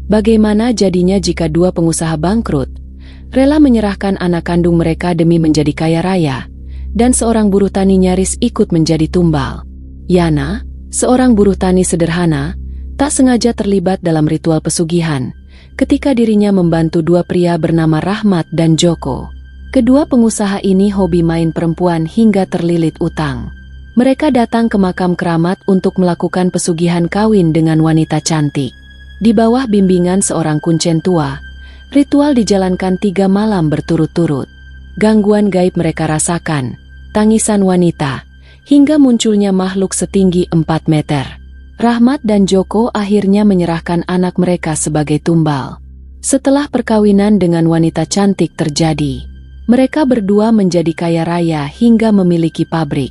Bagaimana jadinya jika dua pengusaha bangkrut, rela menyerahkan anak kandung mereka demi menjadi kaya raya, dan seorang buruh tani nyaris ikut menjadi tumbal. Yana, seorang buruh tani sederhana, tak sengaja terlibat dalam ritual pesugihan, ketika dirinya membantu dua pria bernama Rahmat dan Joko. Kedua pengusaha ini hobi main perempuan hingga terlilit utang. Mereka datang ke makam keramat untuk melakukan pesugihan kawin dengan wanita cantik. Di bawah bimbingan seorang kuncen tua, ritual dijalankan 3 malam berturut-turut. Gangguan gaib mereka rasakan, tangisan wanita, hingga munculnya makhluk setinggi 4 meter. Rahmat dan Joko akhirnya menyerahkan anak mereka sebagai tumbal. Setelah perkawinan dengan wanita cantik terjadi, mereka berdua menjadi kaya raya hingga memiliki pabrik.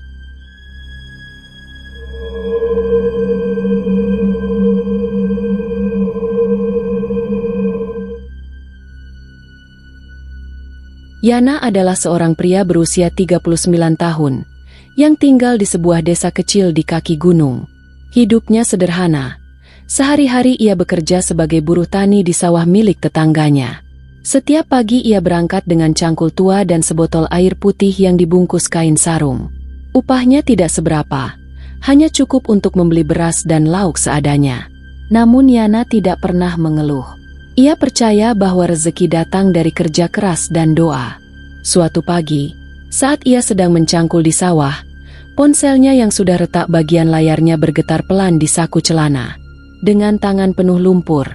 Yana adalah seorang pria berusia 39 tahun, yang tinggal di sebuah desa kecil di kaki gunung. Hidupnya sederhana. Sehari-hari ia bekerja sebagai buruh tani di sawah milik tetangganya. Setiap pagi ia berangkat dengan cangkul tua dan sebotol air putih yang dibungkus kain sarung. Upahnya tidak seberapa, hanya cukup untuk membeli beras dan lauk seadanya. Namun Yana tidak pernah mengeluh. Ia percaya bahwa rezeki datang dari kerja keras dan doa. Suatu pagi, saat ia sedang mencangkul di sawah, ponselnya yang sudah retak bagian layarnya bergetar pelan di saku celana. Dengan tangan penuh lumpur,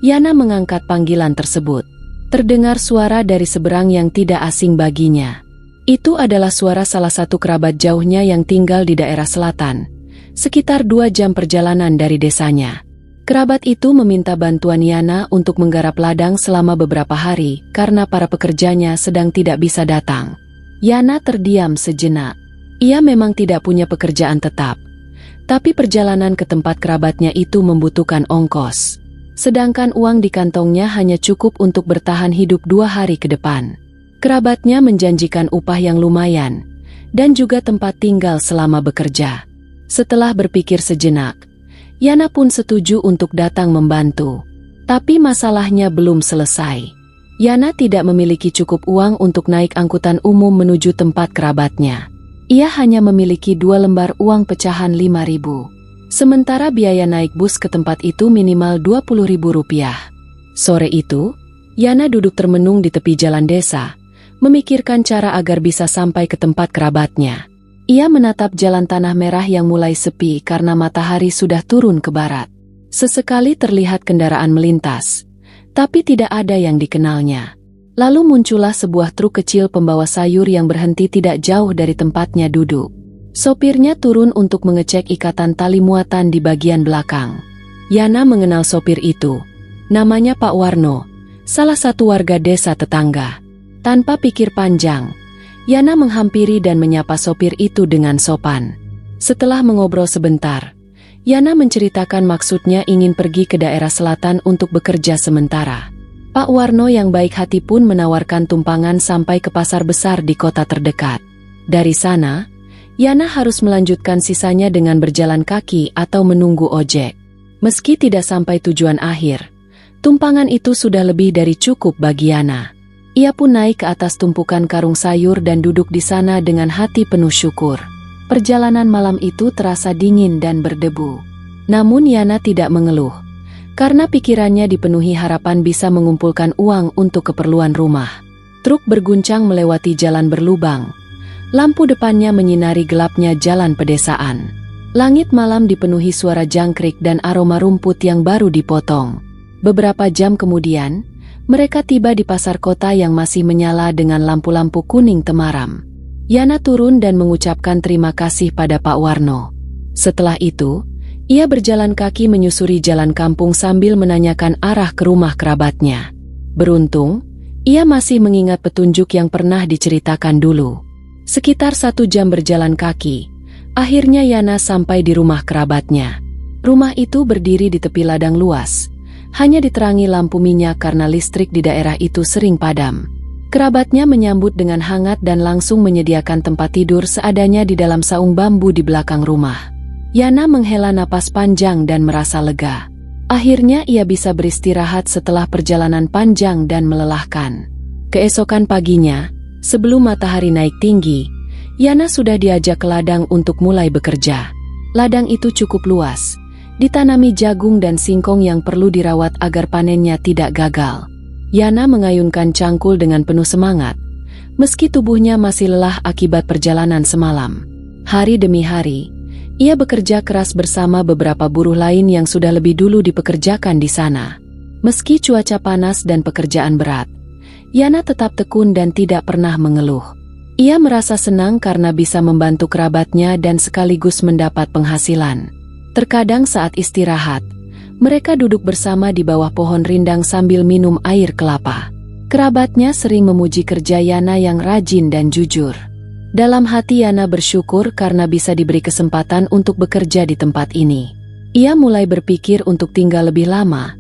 Yana mengangkat panggilan tersebut. Terdengar suara dari seberang yang tidak asing baginya. Itu adalah suara salah satu kerabat jauhnya yang tinggal di daerah selatan, sekitar 2 jam perjalanan dari desanya. Kerabat itu meminta bantuan Yana untuk menggarap ladang selama beberapa hari karena para pekerjanya sedang tidak bisa datang. Yana terdiam sejenak. Ia memang tidak punya pekerjaan tetap, tapi perjalanan ke tempat kerabatnya itu membutuhkan ongkos. Sedangkan uang di kantongnya hanya cukup untuk bertahan hidup 2 hari ke depan. Kerabatnya menjanjikan upah yang lumayan, dan juga tempat tinggal selama bekerja. Setelah berpikir sejenak, Yana pun setuju untuk datang membantu. Tapi masalahnya belum selesai. Yana tidak memiliki cukup uang untuk naik angkutan umum menuju tempat kerabatnya. Ia hanya memiliki 2 lembar uang pecahan 5.000. Sementara biaya naik bus ke tempat itu minimal Rp20.000. Sore itu, Yana duduk termenung di tepi jalan desa, memikirkan cara agar bisa sampai ke tempat kerabatnya. Ia menatap jalan tanah merah yang mulai sepi karena matahari sudah turun ke barat. Sesekali terlihat kendaraan melintas, tapi tidak ada yang dikenalnya. Lalu muncullah sebuah truk kecil pembawa sayur yang berhenti tidak jauh dari tempatnya duduk. Sopirnya turun untuk mengecek ikatan tali muatan di bagian belakang. Yana mengenal sopir itu. Namanya Pak Warno, salah satu warga desa tetangga. Tanpa pikir panjang, Yana menghampiri dan menyapa sopir itu dengan sopan. Setelah mengobrol sebentar, Yana menceritakan maksudnya ingin pergi ke daerah selatan untuk bekerja sementara. Pak Warno yang baik hati pun menawarkan tumpangan sampai ke pasar besar di kota terdekat. Dari sana, Yana harus melanjutkan sisanya dengan berjalan kaki atau menunggu ojek. Meski tidak sampai tujuan akhir, tumpangan itu sudah lebih dari cukup bagi Yana. Ia pun naik ke atas tumpukan karung sayur dan duduk di sana dengan hati penuh syukur. Perjalanan malam itu terasa dingin dan berdebu. Namun Yana tidak mengeluh, karena pikirannya dipenuhi harapan bisa mengumpulkan uang untuk keperluan rumah. Truk berguncang melewati jalan berlubang. Lampu depannya menyinari gelapnya jalan pedesaan. Langit malam dipenuhi suara jangkrik dan aroma rumput yang baru dipotong. Beberapa jam kemudian, mereka tiba di pasar kota yang masih menyala dengan lampu-lampu kuning temaram. Yana turun dan mengucapkan terima kasih pada Pak Warno. Setelah itu, ia berjalan kaki menyusuri jalan kampung sambil menanyakan arah ke rumah kerabatnya. Beruntung, ia masih mengingat petunjuk yang pernah diceritakan dulu. Sekitar 1 jam berjalan kaki, akhirnya Yana sampai di rumah kerabatnya. Rumah itu berdiri di tepi ladang luas. Hanya diterangi lampu minyak karena listrik di daerah itu sering padam. Kerabatnya menyambut dengan hangat dan langsung menyediakan tempat tidur seadanya di dalam saung bambu di belakang rumah. Yana menghela napas panjang dan merasa lega. Akhirnya ia bisa beristirahat setelah perjalanan panjang dan melelahkan. Keesokan paginya, sebelum matahari naik tinggi, Yana sudah diajak ke ladang untuk mulai bekerja. Ladang itu cukup luas, ditanami jagung dan singkong yang perlu dirawat agar panennya tidak gagal. Yana mengayunkan cangkul dengan penuh semangat, meski tubuhnya masih lelah akibat perjalanan semalam. Hari demi hari, ia bekerja keras bersama beberapa buruh lain yang sudah lebih dulu dipekerjakan di sana. Meski cuaca panas dan pekerjaan berat, Yana tetap tekun dan tidak pernah mengeluh. Ia merasa senang karena bisa membantu kerabatnya dan sekaligus mendapat penghasilan. Terkadang saat istirahat, mereka duduk bersama di bawah pohon rindang sambil minum air kelapa. Kerabatnya sering memuji kerja Yana yang rajin dan jujur. Dalam hati Yana bersyukur karena bisa diberi kesempatan untuk bekerja di tempat ini. Ia mulai berpikir untuk tinggal lebih lama,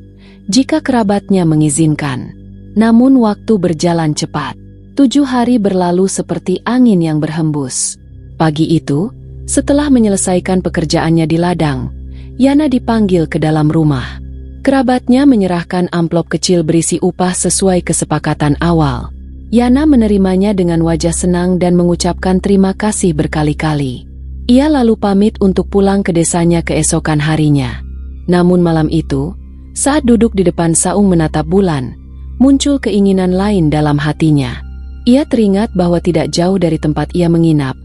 jika kerabatnya mengizinkan. Namun waktu berjalan cepat. 7 hari berlalu seperti angin yang berhembus. Pagi itu, setelah menyelesaikan pekerjaannya di ladang, Yana dipanggil ke dalam rumah. Kerabatnya menyerahkan amplop kecil berisi upah sesuai kesepakatan awal. Yana menerimanya dengan wajah senang dan mengucapkan terima kasih berkali-kali. Ia lalu pamit untuk pulang ke desanya keesokan harinya. Namun malam itu, saat duduk di depan saung menatap bulan, muncul keinginan lain dalam hatinya. Ia teringat bahwa tidak jauh dari tempat ia menginap,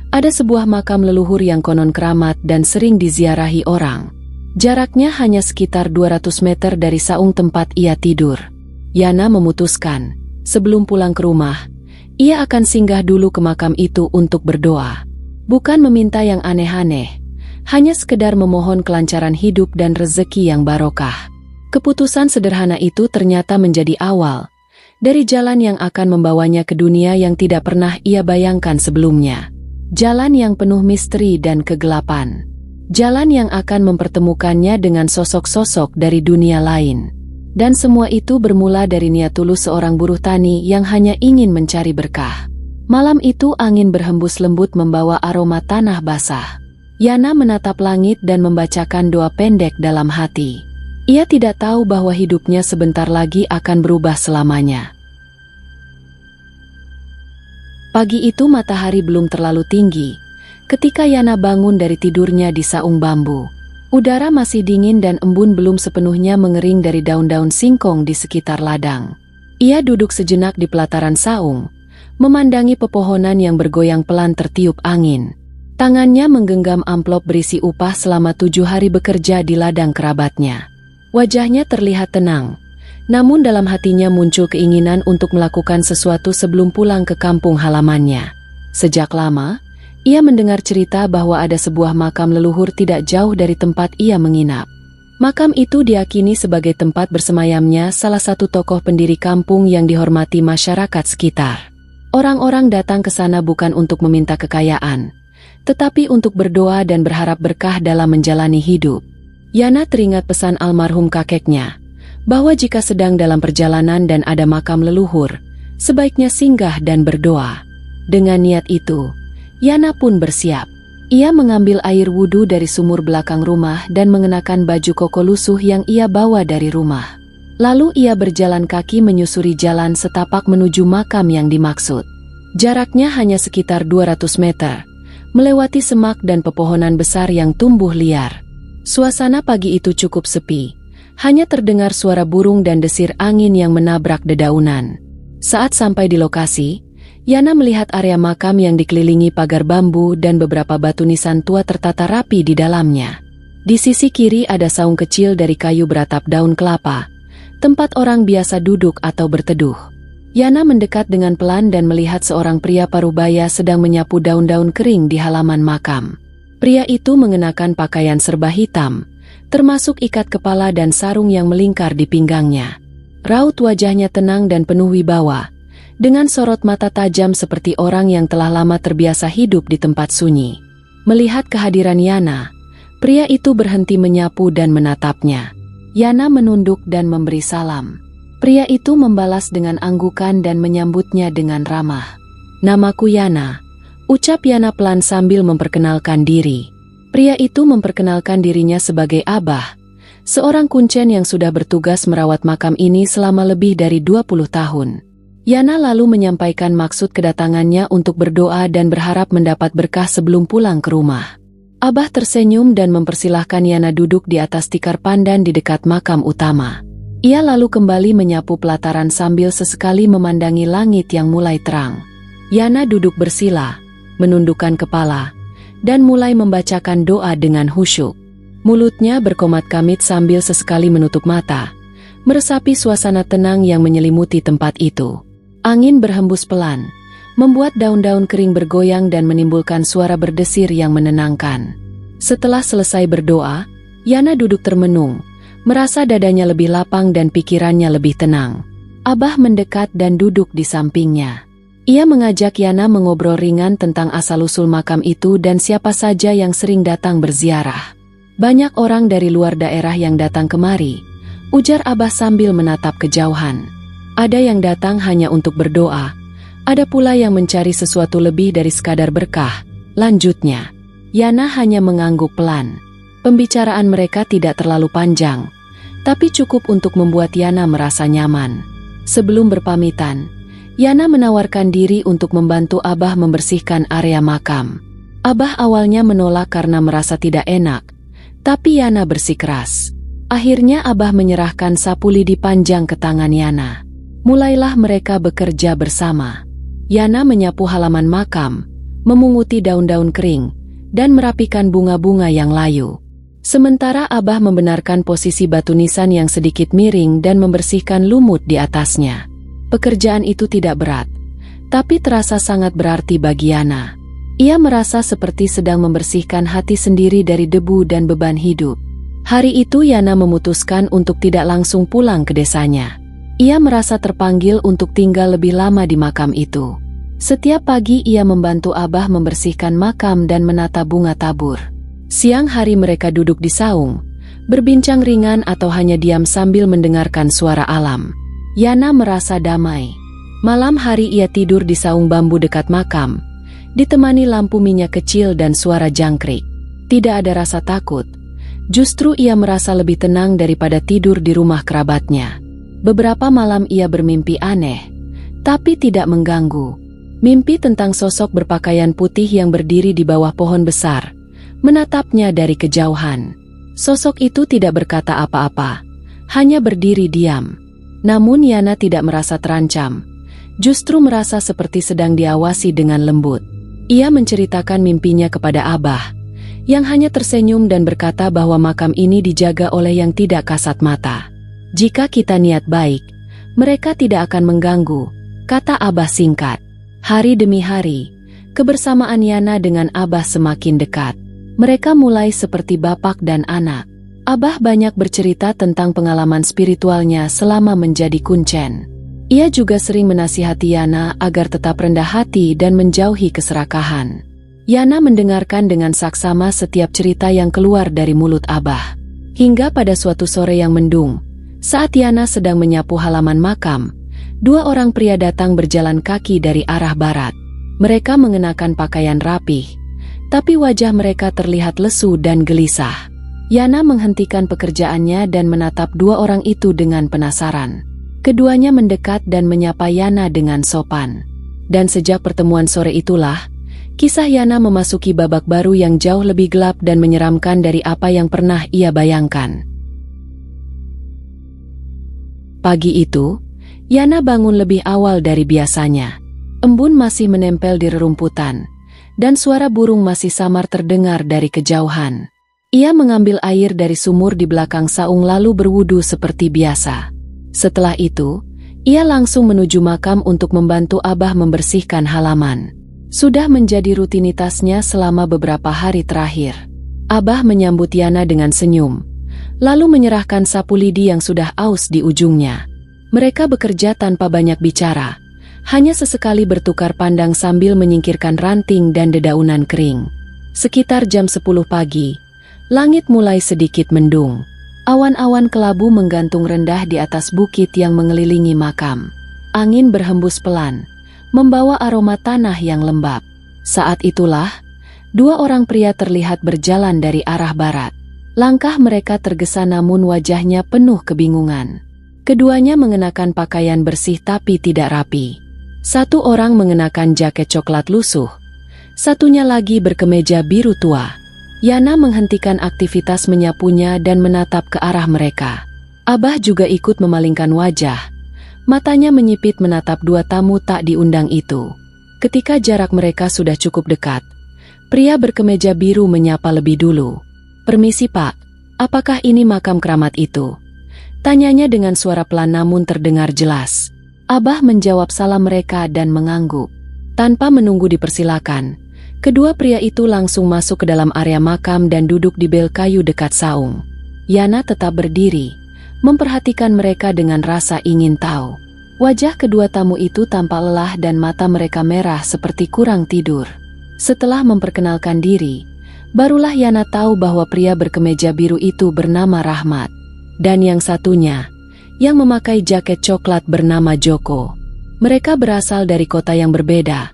ada sebuah makam leluhur yang konon keramat dan sering diziarahi orang. Jaraknya hanya sekitar 200 meter dari saung tempat ia tidur. Yana memutuskan, sebelum pulang ke rumah, ia akan singgah dulu ke makam itu untuk berdoa. Bukan meminta yang aneh-aneh, hanya sekedar memohon kelancaran hidup dan rezeki yang barokah. Keputusan sederhana itu ternyata menjadi awal dari jalan yang akan membawanya ke dunia yang tidak pernah ia bayangkan sebelumnya. Jalan yang penuh misteri dan kegelapan. Jalan yang akan mempertemukannya dengan sosok-sosok dari dunia lain. Dan semua itu bermula dari niat tulus seorang buruh tani yang hanya ingin mencari berkah. Malam itu angin berhembus lembut membawa aroma tanah basah. Yana menatap langit dan membacakan doa pendek dalam hati. Ia tidak tahu bahwa hidupnya sebentar lagi akan berubah selamanya. Pagi itu matahari belum terlalu tinggi, ketika Yana bangun dari tidurnya di saung bambu. Udara masih dingin dan embun belum sepenuhnya mengering dari daun-daun singkong di sekitar ladang. Ia duduk sejenak di pelataran saung, memandangi pepohonan yang bergoyang pelan tertiup angin. Tangannya menggenggam amplop berisi upah selama 7 hari bekerja di ladang kerabatnya. Wajahnya terlihat tenang, namun dalam hatinya muncul keinginan untuk melakukan sesuatu sebelum pulang ke kampung halamannya. Sejak lama, ia mendengar cerita bahwa ada sebuah makam leluhur tidak jauh dari tempat ia menginap. Makam itu diyakini sebagai tempat bersemayamnya salah satu tokoh pendiri kampung yang dihormati masyarakat sekitar. Orang-orang datang ke sana bukan untuk meminta kekayaan, tetapi untuk berdoa dan berharap berkah dalam menjalani hidup. Yana teringat pesan almarhum kakeknya, bahwa jika sedang dalam perjalanan dan ada makam leluhur, sebaiknya singgah dan berdoa. Dengan niat itu, Yana pun bersiap. Ia mengambil air wudhu dari sumur belakang rumah dan mengenakan baju koko lusuh yang ia bawa dari rumah. Lalu ia berjalan kaki menyusuri jalan setapak menuju makam yang dimaksud. Jaraknya hanya sekitar 200 meter, melewati semak dan pepohonan besar yang tumbuh liar. Suasana pagi itu cukup sepi, hanya terdengar suara burung dan desir angin yang menabrak dedaunan. Saat sampai di lokasi, Yana melihat area makam yang dikelilingi pagar bambu dan beberapa batu nisan tua tertata rapi di dalamnya. Di sisi kiri ada saung kecil dari kayu beratap daun kelapa, tempat orang biasa duduk atau berteduh. Yana mendekat dengan pelan dan melihat seorang pria parubaya sedang menyapu daun-daun kering di halaman makam. Pria itu mengenakan pakaian serba hitam, termasuk ikat kepala dan sarung yang melingkar di pinggangnya. Raut wajahnya tenang dan penuh wibawa, dengan sorot mata tajam seperti orang yang telah lama terbiasa hidup di tempat sunyi. Melihat kehadiran Yana, pria itu berhenti menyapu dan menatapnya. Yana menunduk dan memberi salam. Pria itu membalas dengan anggukan dan menyambutnya dengan ramah. "Namaku Yana," ucap Yana pelan sambil memperkenalkan diri. Pria itu memperkenalkan dirinya sebagai Abah, seorang kuncen yang sudah bertugas merawat makam ini selama lebih dari 20 tahun. Yana lalu menyampaikan maksud kedatangannya untuk berdoa dan berharap mendapat berkah sebelum pulang ke rumah. Abah tersenyum dan mempersilahkan Yana duduk di atas tikar pandan di dekat makam utama. Ia lalu kembali menyapu pelataran sambil sesekali memandangi langit yang mulai terang. Yana duduk bersila, menundukkan kepala, dan mulai membacakan doa dengan khusyuk. Mulutnya berkomat-kamit sambil sesekali menutup mata, meresapi suasana tenang yang menyelimuti tempat itu. Angin berhembus pelan, membuat daun-daun kering bergoyang dan menimbulkan suara berdesir yang menenangkan. Setelah selesai berdoa, Yana duduk termenung, merasa dadanya lebih lapang dan pikirannya lebih tenang. Abah mendekat dan duduk di sampingnya. Ia mengajak Yana mengobrol ringan tentang asal-usul makam itu dan siapa saja yang sering datang berziarah. Banyak orang dari luar daerah yang datang kemari, ujar Abah sambil menatap kejauhan. Ada yang datang hanya untuk berdoa, ada pula yang mencari sesuatu lebih dari sekadar berkah, lanjutnya. Yana hanya mengangguk pelan. Pembicaraan mereka tidak terlalu panjang, tapi cukup untuk membuat Yana merasa nyaman. Sebelum berpamitan, Yana menawarkan diri untuk membantu Abah membersihkan area makam. Abah awalnya menolak karena merasa tidak enak, tapi Yana bersikeras. Akhirnya Abah menyerahkan sapu lidi panjang ke tangan Yana. Mulailah mereka bekerja bersama. Yana menyapu halaman makam, memunguti daun-daun kering, dan merapikan bunga-bunga yang layu. Sementara Abah membenarkan posisi batu nisan yang sedikit miring dan membersihkan lumut di atasnya. Pekerjaan itu tidak berat, tapi terasa sangat berarti bagi Yana. Ia merasa seperti sedang membersihkan hati sendiri dari debu dan beban hidup. Hari itu Yana memutuskan untuk tidak langsung pulang ke desanya. Ia merasa terpanggil untuk tinggal lebih lama di makam itu. Setiap pagi ia membantu Abah membersihkan makam dan menata bunga tabur. Siang hari mereka duduk di saung, berbincang ringan atau hanya diam sambil mendengarkan suara alam. Yana merasa damai. Malam hari ia tidur di saung bambu dekat makam, ditemani lampu minyak kecil dan suara jangkrik. Tidak ada rasa takut, justru ia merasa lebih tenang daripada tidur di rumah kerabatnya. Beberapa malam ia bermimpi aneh, tapi tidak mengganggu. Mimpi tentang sosok berpakaian putih yang berdiri di bawah pohon besar, menatapnya dari kejauhan. Sosok itu tidak berkata apa-apa, hanya berdiri diam. Namun Yana tidak merasa terancam, justru merasa seperti sedang diawasi dengan lembut. Ia menceritakan mimpinya kepada Abah, yang hanya tersenyum dan berkata bahwa makam ini dijaga oleh yang tidak kasat mata. Jika kita niat baik, mereka tidak akan mengganggu, kata Abah singkat. Hari demi hari, kebersamaan Yana dengan Abah semakin dekat. Mereka mulai seperti bapak dan anak. Abah banyak bercerita tentang pengalaman spiritualnya selama menjadi kuncen. Ia juga sering menasihati Yana agar tetap rendah hati dan menjauhi keserakahan. Yana mendengarkan dengan saksama setiap cerita yang keluar dari mulut Abah. Hingga pada suatu sore yang mendung, saat Yana sedang menyapu halaman makam, dua orang pria datang berjalan kaki dari arah barat. Mereka mengenakan pakaian rapih, tapi wajah mereka terlihat lesu dan gelisah. Yana menghentikan pekerjaannya dan menatap dua orang itu dengan penasaran. Keduanya mendekat dan menyapa Yana dengan sopan. Dan sejak pertemuan sore itulah, kisah Yana memasuki babak baru yang jauh lebih gelap dan menyeramkan dari apa yang pernah ia bayangkan. Pagi itu, Yana bangun lebih awal dari biasanya. Embun masih menempel di rerumputan, dan suara burung masih samar terdengar dari kejauhan. Ia mengambil air dari sumur di belakang saung lalu berwudu seperti biasa. Setelah itu, ia langsung menuju makam untuk membantu Abah membersihkan halaman. Sudah menjadi rutinitasnya selama beberapa hari terakhir. Abah menyambut Yana dengan senyum, lalu menyerahkan sapu lidi yang sudah aus di ujungnya. Mereka bekerja tanpa banyak bicara, hanya sesekali bertukar pandang sambil menyingkirkan ranting dan dedaunan kering. Sekitar jam 10 pagi, langit mulai sedikit mendung. Awan-awan kelabu menggantung rendah di atas bukit yang mengelilingi makam. Angin berhembus pelan, membawa aroma tanah yang lembab. Saat itulah, dua orang pria terlihat berjalan dari arah barat. Langkah mereka tergesa namun wajahnya penuh kebingungan. Keduanya mengenakan pakaian bersih tapi tidak rapi. Satu orang mengenakan jaket coklat lusuh, satunya lagi berkemeja biru tua. Yana menghentikan aktivitas menyapunya dan menatap ke arah mereka. Abah juga ikut memalingkan wajah. Matanya menyipit menatap dua tamu tak diundang itu. Ketika jarak mereka sudah cukup dekat, pria berkemeja biru menyapa lebih dulu. "Permisi Pak, apakah ini makam keramat itu?" Tanyanya dengan suara pelan namun terdengar jelas. Abah menjawab salam mereka dan mengangguk. Tanpa menunggu dipersilakan, kedua pria itu langsung masuk ke dalam area makam dan duduk di bel kayu dekat saung. Yana tetap berdiri, memperhatikan mereka dengan rasa ingin tahu. Wajah kedua tamu itu tampak lelah dan mata mereka merah seperti kurang tidur. Setelah memperkenalkan diri, barulah Yana tahu bahwa pria berkemeja biru itu bernama Rahmat. Dan yang satunya, yang memakai jaket coklat bernama Joko. Mereka berasal dari kota yang berbeda,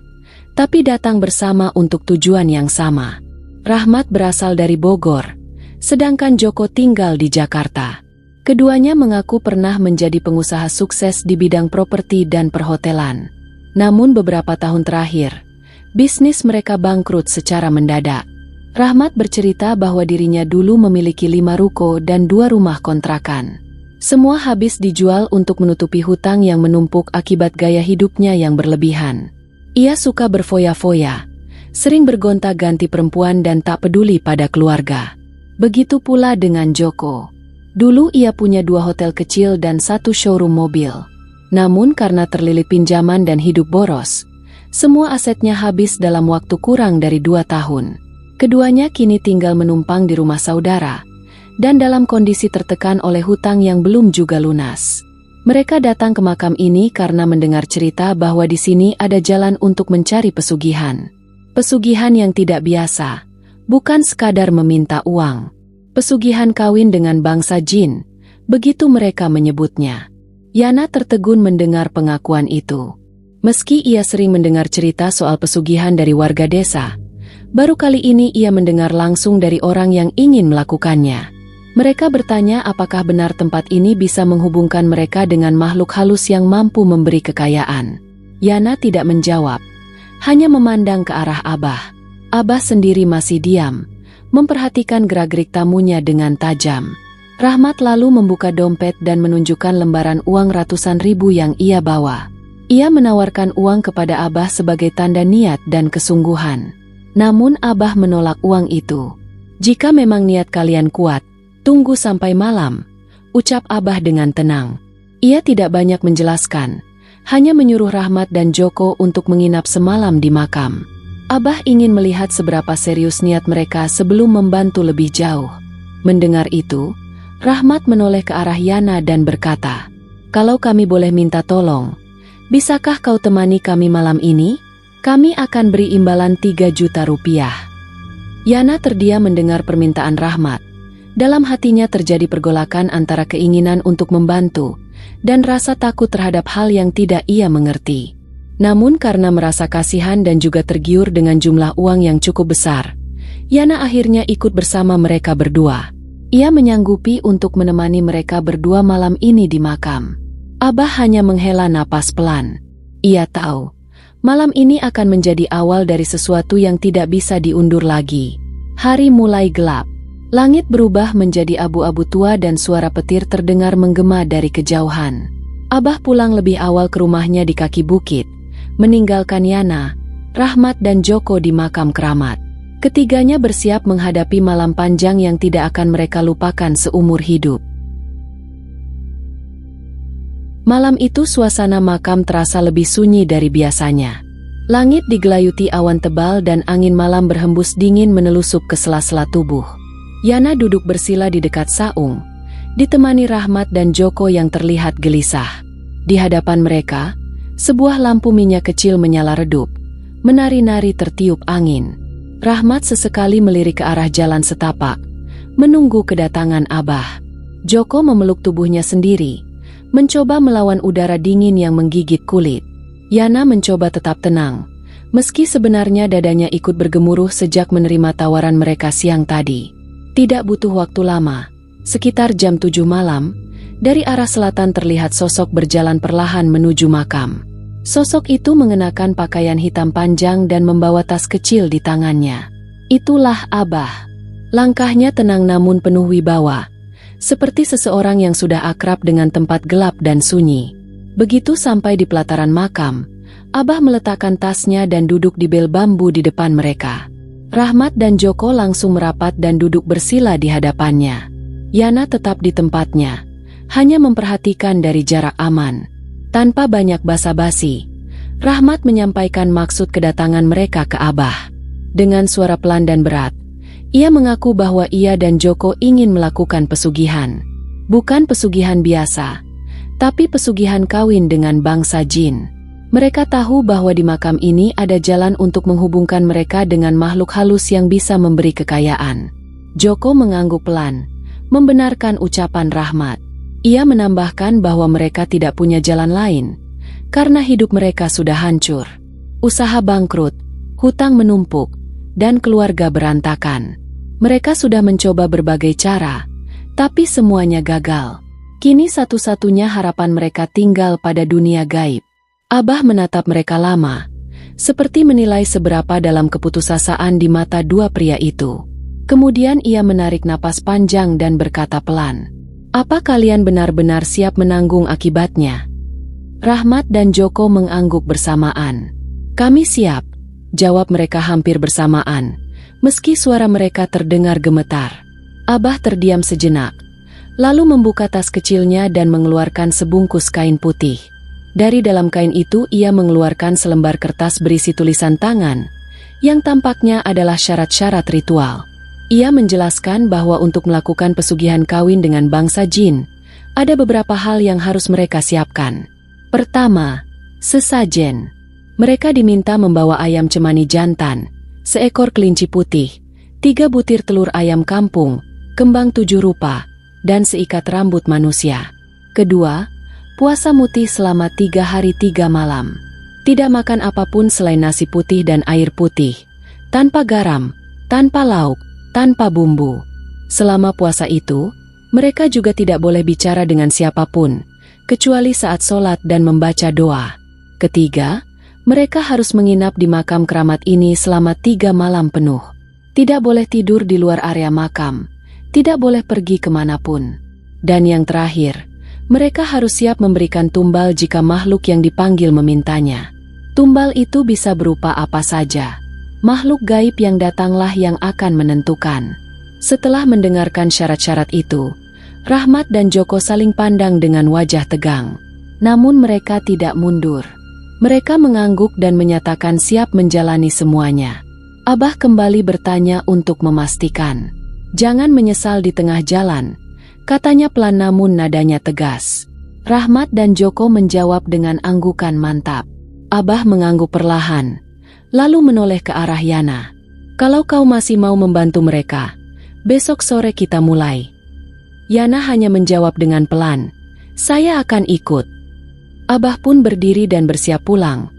tapi datang bersama untuk tujuan yang sama. Rahmat berasal dari Bogor, sedangkan Joko tinggal di Jakarta. Keduanya mengaku pernah menjadi pengusaha sukses di bidang properti dan perhotelan. Namun beberapa tahun terakhir, bisnis mereka bangkrut secara mendadak. Rahmat bercerita bahwa dirinya dulu memiliki 5 ruko dan 2 rumah kontrakan. Semua habis dijual untuk menutupi hutang yang menumpuk akibat gaya hidupnya yang berlebihan. Ia suka berfoya-foya, sering bergonta-ganti perempuan dan tak peduli pada keluarga. Begitu pula dengan Joko. Dulu ia punya 2 hotel kecil dan 1 showroom mobil. Namun karena terlilit pinjaman dan hidup boros, semua asetnya habis dalam waktu kurang dari 2 tahun. Keduanya kini tinggal menumpang di rumah saudara, dan dalam kondisi tertekan oleh hutang yang belum juga lunas. Mereka datang ke makam ini karena mendengar cerita bahwa di sini ada jalan untuk mencari pesugihan. Pesugihan yang tidak biasa, bukan sekadar meminta uang. Pesugihan kawin dengan bangsa jin, begitu mereka menyebutnya. Yana tertegun mendengar pengakuan itu. Meski ia sering mendengar cerita soal pesugihan dari warga desa, baru kali ini ia mendengar langsung dari orang yang ingin melakukannya. Mereka bertanya apakah benar tempat ini bisa menghubungkan mereka dengan makhluk halus yang mampu memberi kekayaan. Yana tidak menjawab, hanya memandang ke arah Abah. Abah sendiri masih diam, memperhatikan gerak-gerik tamunya dengan tajam. Rahmat lalu membuka dompet dan menunjukkan lembaran uang ratusan ribu yang ia bawa. Ia menawarkan uang kepada Abah sebagai tanda niat dan kesungguhan. Namun Abah menolak uang itu. "Jika memang niat kalian kuat, tunggu sampai malam," ucap Abah dengan tenang. Ia tidak banyak menjelaskan, hanya menyuruh Rahmat dan Joko untuk menginap semalam di makam. Abah ingin melihat seberapa serius niat mereka sebelum membantu lebih jauh. Mendengar itu, Rahmat menoleh ke arah Yana dan berkata, "Kalau kami boleh minta tolong, bisakah kau temani kami malam ini? Kami akan beri imbalan 3 juta rupiah." Yana terdiam mendengar permintaan Rahmat. Dalam hatinya terjadi pergolakan antara keinginan untuk membantu dan rasa takut terhadap hal yang tidak ia mengerti. Namun karena merasa kasihan dan juga tergiur dengan jumlah uang yang cukup besar, Yana akhirnya ikut bersama mereka berdua. Ia menyanggupi untuk menemani mereka berdua malam ini di makam. Abah hanya menghela napas pelan. Ia tahu malam ini akan menjadi awal dari sesuatu yang tidak bisa diundur lagi. Hari mulai gelap. Langit berubah menjadi abu-abu tua dan suara petir terdengar menggema dari kejauhan. Abah pulang lebih awal ke rumahnya di kaki bukit, meninggalkan Yana, Rahmat dan Joko di makam keramat. Ketiganya bersiap menghadapi malam panjang yang tidak akan mereka lupakan seumur hidup. Malam itu suasana makam terasa lebih sunyi dari biasanya. Langit digelayuti awan tebal dan angin malam berhembus dingin menelusup ke sela-sela tubuh. Yana duduk bersila di dekat saung, ditemani Rahmat dan Joko yang terlihat gelisah. Di hadapan mereka, sebuah lampu minyak kecil menyala redup, menari-nari tertiup angin. Rahmat sesekali melirik ke arah jalan setapak, menunggu kedatangan Abah. Joko memeluk tubuhnya sendiri, mencoba melawan udara dingin yang menggigit kulit. Yana mencoba tetap tenang, meski sebenarnya dadanya ikut bergemuruh sejak menerima tawaran mereka siang tadi. Tidak butuh waktu lama, sekitar jam 7 malam, dari arah selatan terlihat sosok berjalan perlahan menuju makam. Sosok itu mengenakan pakaian hitam panjang dan membawa tas kecil di tangannya. Itulah Abah. Langkahnya tenang namun penuh wibawa, seperti seseorang yang sudah akrab dengan tempat gelap dan sunyi. Begitu sampai di pelataran makam, Abah meletakkan tasnya dan duduk di bel bambu di depan mereka. Rahmat dan Joko langsung merapat dan duduk bersila di hadapannya. Yana tetap di tempatnya, hanya memperhatikan dari jarak aman. Tanpa banyak basa-basi, Rahmat menyampaikan maksud kedatangan mereka ke Abah. Dengan suara pelan dan berat, ia mengaku bahwa ia dan Joko ingin melakukan pesugihan. Bukan pesugihan biasa, tapi pesugihan kawin dengan bangsa jin. Mereka tahu bahwa di makam ini ada jalan untuk menghubungkan mereka dengan makhluk halus yang bisa memberi kekayaan. Joko mengangguk pelan, membenarkan ucapan Rahmat. Ia menambahkan bahwa mereka tidak punya jalan lain, karena hidup mereka sudah hancur. Usaha bangkrut, hutang menumpuk, dan keluarga berantakan. Mereka sudah mencoba berbagai cara, tapi semuanya gagal. Kini satu-satunya harapan mereka tinggal pada dunia gaib. Abah menatap mereka lama, seperti menilai seberapa dalam keputusasaan di mata dua pria itu. Kemudian ia menarik napas panjang dan berkata pelan, "Apa kalian benar-benar siap menanggung akibatnya?" Rahmat dan Joko mengangguk bersamaan. "Kami siap," jawab mereka hampir bersamaan, meski suara mereka terdengar gemetar. Abah terdiam sejenak, lalu membuka tas kecilnya dan mengeluarkan sebungkus kain putih. Dari dalam kain itu ia mengeluarkan selembar kertas berisi tulisan tangan, yang tampaknya adalah syarat-syarat ritual. Ia menjelaskan bahwa untuk melakukan pesugihan kawin dengan bangsa jin, ada beberapa hal yang harus mereka siapkan. Pertama, sesajen. Mereka diminta membawa ayam cemani jantan, seekor kelinci putih, 3 butir telur ayam kampung, kembang 7 rupa, dan seikat rambut manusia. Kedua, puasa mutih selama 3 hari 3 malam. Tidak makan apapun selain nasi putih dan air putih, tanpa garam, tanpa lauk, tanpa bumbu. Selama puasa itu, mereka juga tidak boleh bicara dengan siapapun, kecuali saat sholat dan membaca doa. Ketiga, mereka harus menginap di makam keramat ini selama 3 malam penuh. Tidak boleh tidur di luar area makam, tidak boleh pergi kemanapun. Dan yang terakhir, mereka harus siap memberikan tumbal jika makhluk yang dipanggil memintanya. Tumbal itu bisa berupa apa saja. Makhluk gaib yang datanglah yang akan menentukan. Setelah mendengarkan syarat-syarat itu, Rahmat dan Joko saling pandang dengan wajah tegang. Namun mereka tidak mundur. Mereka mengangguk dan menyatakan siap menjalani semuanya. Abah kembali bertanya untuk memastikan. "Jangan menyesal di tengah jalan," katanya pelan namun nadanya tegas. Rahmat dan Joko menjawab dengan anggukan mantap. Abah mengangguk perlahan, lalu menoleh ke arah Yana. "Kalau kau masih mau membantu mereka, besok sore kita mulai." Yana hanya menjawab dengan pelan, "Saya akan ikut." Abah pun berdiri dan bersiap pulang,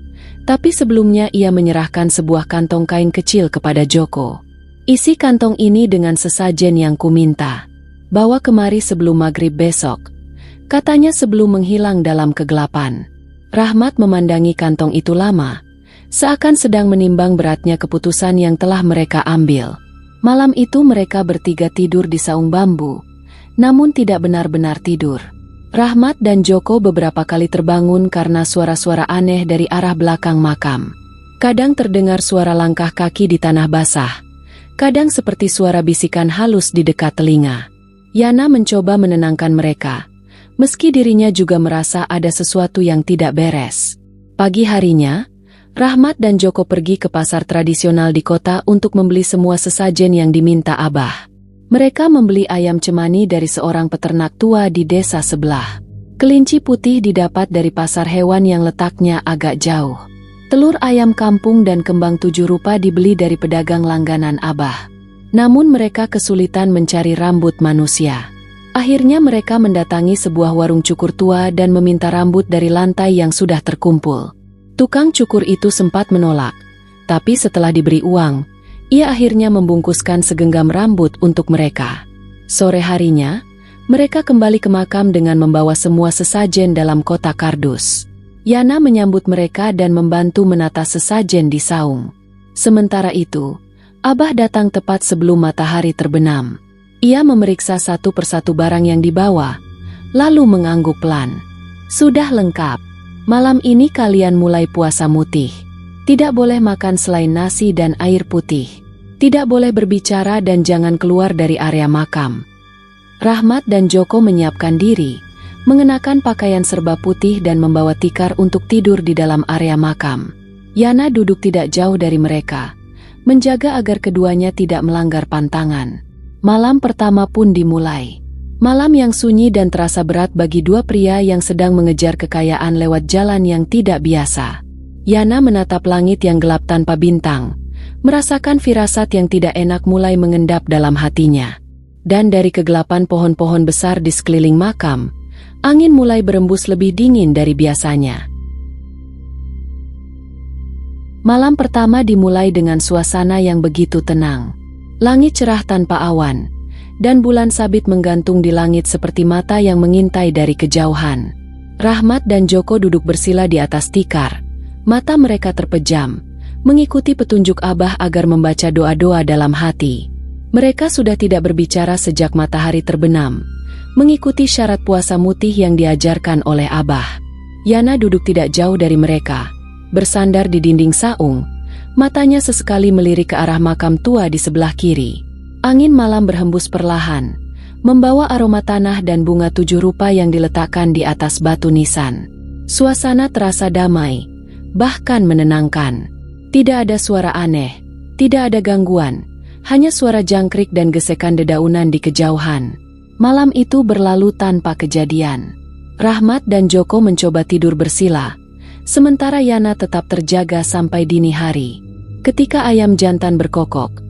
tapi sebelumnya ia menyerahkan sebuah kantong kain kecil kepada Joko. "Isi kantong ini dengan sesajen yang kuminta. Bawa kemari sebelum maghrib besok," katanya sebelum menghilang dalam kegelapan. Rahmat memandangi kantong itu lama, seakan sedang menimbang beratnya keputusan yang telah mereka ambil. Malam itu mereka bertiga tidur di saung bambu, namun tidak benar-benar tidur. Rahmat dan Joko beberapa kali terbangun karena suara-suara aneh dari arah belakang makam. Kadang terdengar suara langkah kaki di tanah basah, kadang seperti suara bisikan halus di dekat telinga. Yana mencoba menenangkan mereka, meski dirinya juga merasa ada sesuatu yang tidak beres. Pagi harinya, Rahmat dan Joko pergi ke pasar tradisional di kota untuk membeli semua sesajen yang diminta Abah. Mereka membeli ayam cemani dari seorang peternak tua di desa sebelah. Kelinci putih didapat dari pasar hewan yang letaknya agak jauh. Telur ayam kampung dan kembang 7 rupa dibeli dari pedagang langganan Abah. Namun mereka kesulitan mencari rambut manusia. Akhirnya mereka mendatangi sebuah warung cukur tua dan meminta rambut dari lantai yang sudah terkumpul. Tukang cukur itu sempat menolak, tapi setelah diberi uang, ia akhirnya membungkuskan segenggam rambut untuk mereka. Sore harinya, mereka kembali ke makam dengan membawa semua sesajen dalam kotak kardus. Yana menyambut mereka dan membantu menata sesajen di saung. Sementara itu, Abah datang tepat sebelum matahari terbenam. Ia memeriksa satu persatu barang yang dibawa, lalu mengangguk pelan. Sudah lengkap. Malam ini kalian mulai puasa mutih. Tidak boleh makan selain nasi dan air putih. Tidak boleh berbicara dan jangan keluar dari area makam. Rahmat dan Joko menyiapkan diri, mengenakan pakaian serba putih dan membawa tikar untuk tidur di dalam area makam. Yana duduk tidak jauh dari mereka, menjaga agar keduanya tidak melanggar pantangan. Malam pertama pun dimulai. Malam yang sunyi dan terasa berat bagi dua pria yang sedang mengejar kekayaan lewat jalan yang tidak biasa. Yana menatap langit yang gelap tanpa bintang, merasakan firasat yang tidak enak mulai mengendap dalam hatinya. Dan dari kegelapan pohon-pohon besar di sekeliling makam, angin mulai berembus lebih dingin dari biasanya. Malam pertama dimulai dengan suasana yang begitu tenang. Langit cerah tanpa awan, dan bulan sabit menggantung di langit seperti mata yang mengintai dari kejauhan. Rahmat dan Joko duduk bersila di atas tikar, mata mereka terpejam, mengikuti petunjuk Abah agar membaca doa-doa dalam hati. Mereka sudah tidak berbicara sejak matahari terbenam, mengikuti syarat puasa mutih yang diajarkan oleh Abah. Yana duduk tidak jauh dari mereka, bersandar di dinding saung, matanya sesekali melirik ke arah makam tua di sebelah kiri. Angin malam berhembus perlahan, membawa aroma tanah dan bunga 7 rupa yang diletakkan di atas batu nisan. Suasana terasa damai, bahkan menenangkan. Tidak ada suara aneh, tidak ada gangguan, hanya suara jangkrik dan gesekan dedaunan di kejauhan. Malam itu berlalu tanpa kejadian. Rahmat dan Joko mencoba tidur bersila, sementara Yana tetap terjaga sampai dini hari. Ketika ayam jantan berkokok,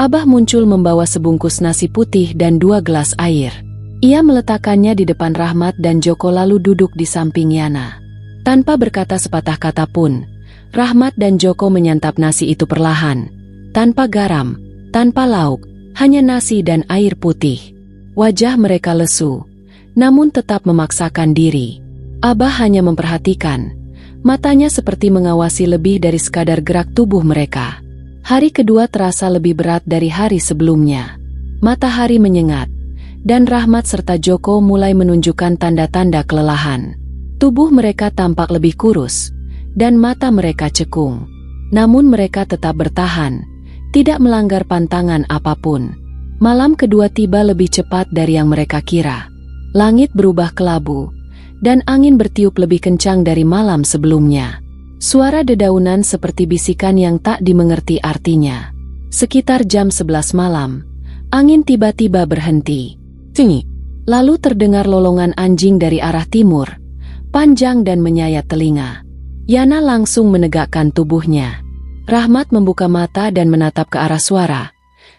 Abah muncul membawa sebungkus nasi putih dan 2 gelas air. Ia meletakkannya di depan Rahmat dan Joko lalu duduk di samping Yana. Tanpa berkata sepatah kata pun, Rahmat dan Joko menyantap nasi itu perlahan, tanpa garam, tanpa lauk, hanya nasi dan air putih. Wajah mereka lesu, namun tetap memaksakan diri. Abah hanya memperhatikan, matanya seperti mengawasi lebih dari sekadar gerak tubuh mereka. Hari kedua terasa lebih berat dari hari sebelumnya. Matahari menyengat, dan Rahmat serta Joko mulai menunjukkan tanda-tanda kelelahan. Tubuh mereka tampak lebih kurus, dan mata mereka cekung. Namun mereka tetap bertahan, tidak melanggar pantangan apapun. Malam kedua tiba lebih cepat dari yang mereka kira. Langit berubah kelabu, dan angin bertiup lebih kencang dari malam sebelumnya. Suara dedaunan seperti bisikan yang tak dimengerti artinya. Sekitar jam 11 malam, angin tiba-tiba berhenti. Tingi. Lalu terdengar lolongan anjing dari arah timur, panjang dan menyayat telinga. Yana langsung menegakkan tubuhnya. Rahmat membuka mata dan menatap ke arah suara,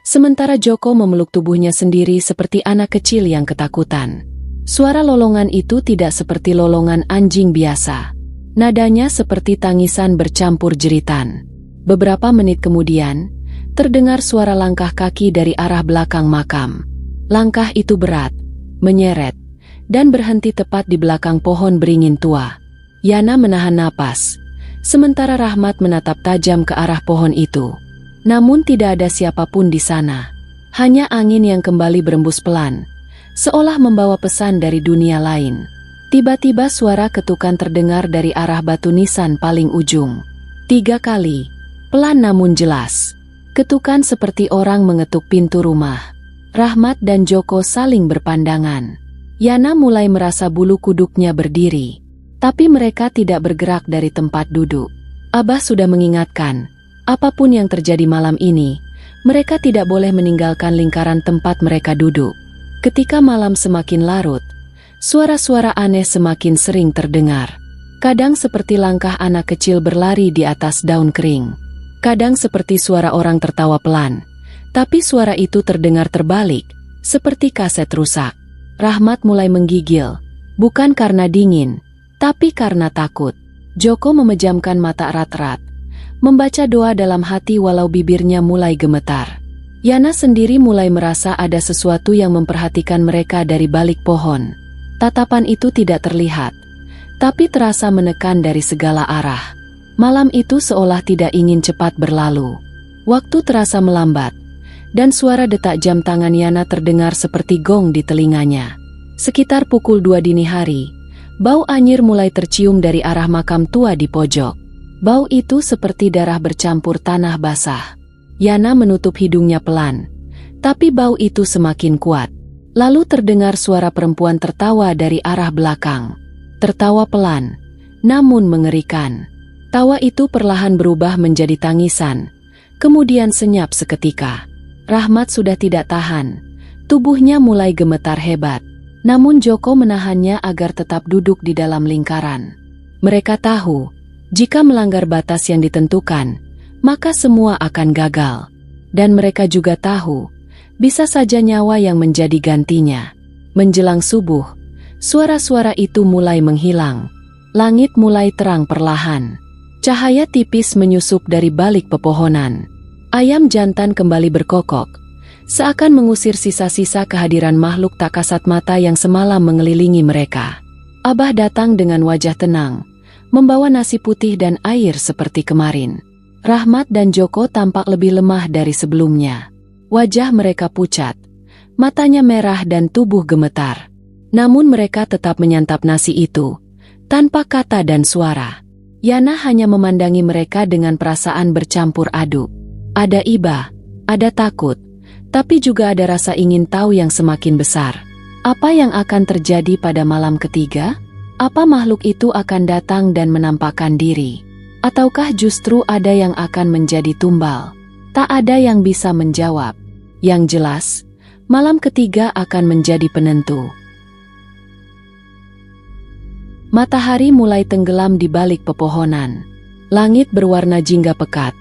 sementara Joko memeluk tubuhnya sendiri seperti anak kecil yang ketakutan. Suara lolongan itu tidak seperti lolongan anjing biasa. Nadanya seperti tangisan bercampur jeritan. Beberapa menit kemudian, terdengar suara langkah kaki dari arah belakang makam. Langkah itu berat, menyeret, dan berhenti tepat di belakang pohon beringin tua. Yana menahan napas, sementara Rahmat menatap tajam ke arah pohon itu. Namun tidak ada siapapun di sana. Hanya angin yang kembali berembus pelan, seolah membawa pesan dari dunia lain. Tiba-tiba suara ketukan terdengar dari arah batu nisan paling ujung. 3 kali, pelan namun jelas. Ketukan seperti orang mengetuk pintu rumah. Rahmat dan Joko saling berpandangan. Yana mulai merasa bulu kuduknya berdiri. Tapi mereka tidak bergerak dari tempat duduk. Abah sudah mengingatkan, apapun yang terjadi malam ini, mereka tidak boleh meninggalkan lingkaran tempat mereka duduk. Ketika malam semakin larut, suara-suara aneh semakin sering terdengar. Kadang seperti langkah anak kecil berlari di atas daun kering. Kadang seperti suara orang tertawa pelan. Tapi suara itu terdengar terbalik, seperti kaset rusak. Rahmat mulai menggigil, bukan karena dingin, tapi karena takut. Joko memejamkan mata erat-erat, membaca doa dalam hati walau bibirnya mulai gemetar. Yana sendiri mulai merasa ada sesuatu yang memperhatikan mereka dari balik pohon. Tatapan itu tidak terlihat, tapi terasa menekan dari segala arah. Malam itu seolah tidak ingin cepat berlalu. Waktu terasa melambat, dan suara detak jam tangan Yana terdengar seperti gong di telinganya. Sekitar pukul 2 dini hari, bau anyir mulai tercium dari arah makam tua di pojok. Bau itu seperti darah bercampur tanah basah. Yana menutup hidungnya pelan, tapi bau itu semakin kuat. Lalu terdengar suara perempuan tertawa dari arah belakang. Tertawa pelan, namun mengerikan. Tawa itu perlahan berubah menjadi tangisan, kemudian senyap seketika. Rahmat sudah tidak tahan, tubuhnya mulai gemetar hebat. Namun Joko menahannya agar tetap duduk di dalam lingkaran. Mereka tahu, jika melanggar batas yang ditentukan, maka semua akan gagal. Dan mereka juga tahu, bisa saja nyawa yang menjadi gantinya. Menjelang subuh, suara-suara itu mulai menghilang. Langit mulai terang perlahan. Cahaya tipis menyusup dari balik pepohonan. Ayam jantan kembali berkokok, seakan mengusir sisa-sisa kehadiran makhluk tak kasat mata yang semalam mengelilingi mereka. Abah datang dengan wajah tenang, membawa nasi putih dan air seperti kemarin. Rahmat dan Joko tampak lebih lemah dari sebelumnya. Wajah mereka pucat, matanya merah dan tubuh gemetar. Namun mereka tetap menyantap nasi itu, tanpa kata dan suara. Yana hanya memandangi mereka dengan perasaan bercampur aduk. Ada iba, ada takut, tapi juga ada rasa ingin tahu yang semakin besar. Apa yang akan terjadi pada malam ketiga? Apa makhluk itu akan datang dan menampakkan diri? Ataukah justru ada yang akan menjadi tumbal? Tak ada yang bisa menjawab. Yang jelas, malam ketiga akan menjadi penentu. Matahari mulai tenggelam di balik pepohonan. Langit berwarna jingga pekat,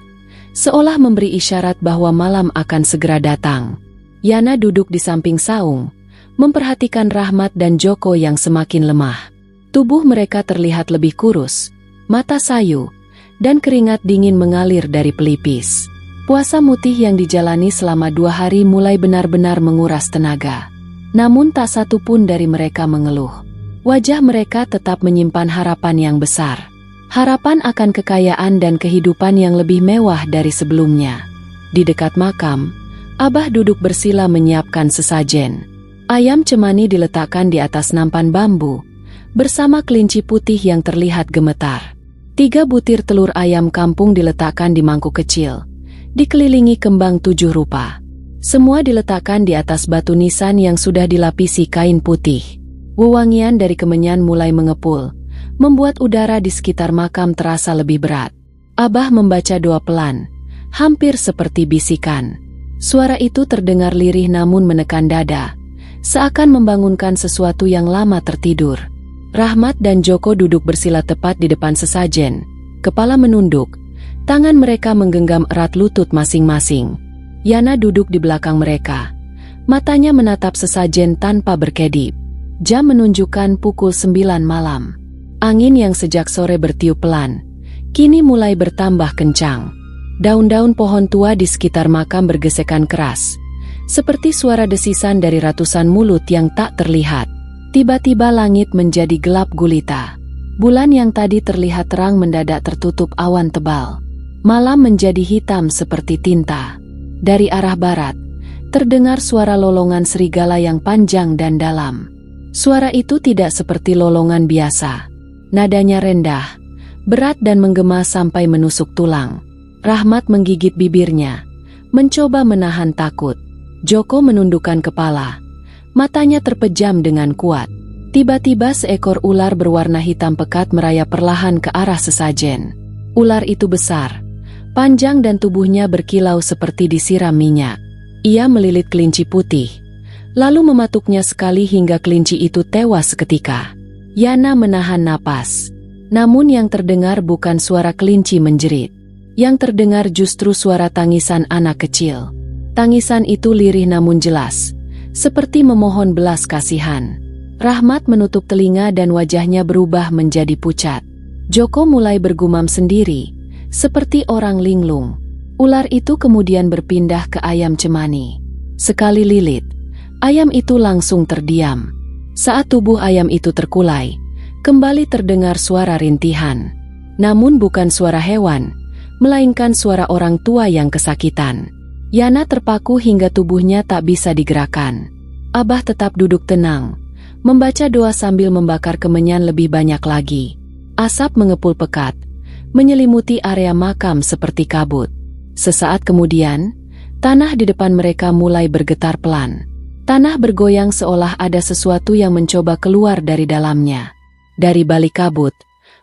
seolah memberi isyarat bahwa malam akan segera datang. Yana duduk di samping saung, memperhatikan Rahmat dan Joko yang semakin lemah. Tubuh mereka terlihat lebih kurus, mata sayu, dan keringat dingin mengalir dari pelipis. Puasa mutih yang dijalani selama 2 hari mulai benar-benar menguras tenaga. Namun tak satu pun dari mereka mengeluh. Wajah mereka tetap menyimpan harapan yang besar. Harapan akan kekayaan dan kehidupan yang lebih mewah dari sebelumnya. Di dekat makam, Abah duduk bersila menyiapkan sesajen. Ayam cemani diletakkan di atas nampan bambu, bersama kelinci putih yang terlihat gemetar. 3 butir telur ayam kampung diletakkan di mangkuk kecil, dikelilingi kembang 7 rupa. Semua diletakkan di atas batu nisan yang sudah dilapisi kain putih. Wewangian dari kemenyan mulai mengepul, membuat udara di sekitar makam terasa lebih berat. Abah membaca doa pelan, hampir seperti bisikan. Suara itu terdengar lirih namun menekan dada, seakan membangunkan sesuatu yang lama tertidur. Rahmat dan Joko duduk bersila tepat di depan sesajen, kepala menunduk, tangan mereka menggenggam erat lutut masing-masing. Yana duduk di belakang mereka, matanya menatap sesajen tanpa berkedip. Jam menunjukkan pukul 9 malam. Angin yang sejak sore bertiup pelan, kini mulai bertambah kencang. Daun-daun pohon tua di sekitar makam bergesekan keras, seperti suara desisan dari ratusan mulut yang tak terlihat. Tiba-tiba langit menjadi gelap gulita. Bulan yang tadi terlihat terang mendadak tertutup awan tebal. Malam menjadi hitam seperti tinta. Dari arah barat, terdengar suara lolongan serigala yang panjang dan dalam. Suara itu tidak seperti lolongan biasa. Nadanya rendah, berat dan menggema sampai menusuk tulang. Rahmat menggigit bibirnya, mencoba menahan takut. Joko menundukkan kepala, matanya terpejam dengan kuat. Tiba-tiba seekor ular berwarna hitam pekat merayap perlahan ke arah sesajen. Ular itu besar, panjang dan tubuhnya berkilau seperti disiram minyak. Ia melilit kelinci putih, lalu mematuknya sekali hingga kelinci itu tewas seketika. Yana menahan napas. Namun yang terdengar bukan suara kelinci menjerit. Yang terdengar justru suara tangisan anak kecil. Tangisan itu lirih namun jelas, seperti memohon belas kasihan. Rahmat menutup telinga dan wajahnya berubah menjadi pucat. Joko mulai bergumam sendiri, seperti orang linglung. Ular itu kemudian berpindah ke ayam cemani. Sekali lilit, ayam itu langsung terdiam. Saat tubuh ayam itu terkulai, kembali terdengar suara rintihan. Namun bukan suara hewan, melainkan suara orang tua yang kesakitan. Yana terpaku hingga tubuhnya tak bisa digerakkan. Abah tetap duduk tenang, membaca doa sambil membakar kemenyan lebih banyak lagi. Asap mengepul pekat, menyelimuti area makam seperti kabut. Sesaat kemudian, tanah di depan mereka mulai bergetar pelan. Tanah bergoyang seolah ada sesuatu yang mencoba keluar dari dalamnya. Dari balik kabut,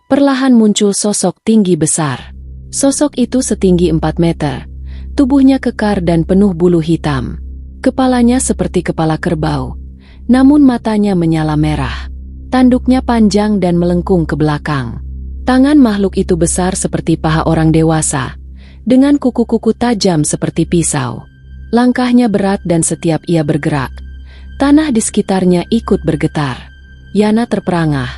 perlahan muncul sosok tinggi besar. Sosok itu setinggi 4 meter, tubuhnya kekar dan penuh bulu hitam. Kepalanya seperti kepala kerbau, namun matanya menyala merah. Tanduknya panjang dan melengkung ke belakang. Tangan makhluk itu besar seperti paha orang dewasa, dengan kuku-kuku tajam seperti pisau. Langkahnya berat dan setiap ia bergerak, tanah di sekitarnya ikut bergetar. Yana terperangah,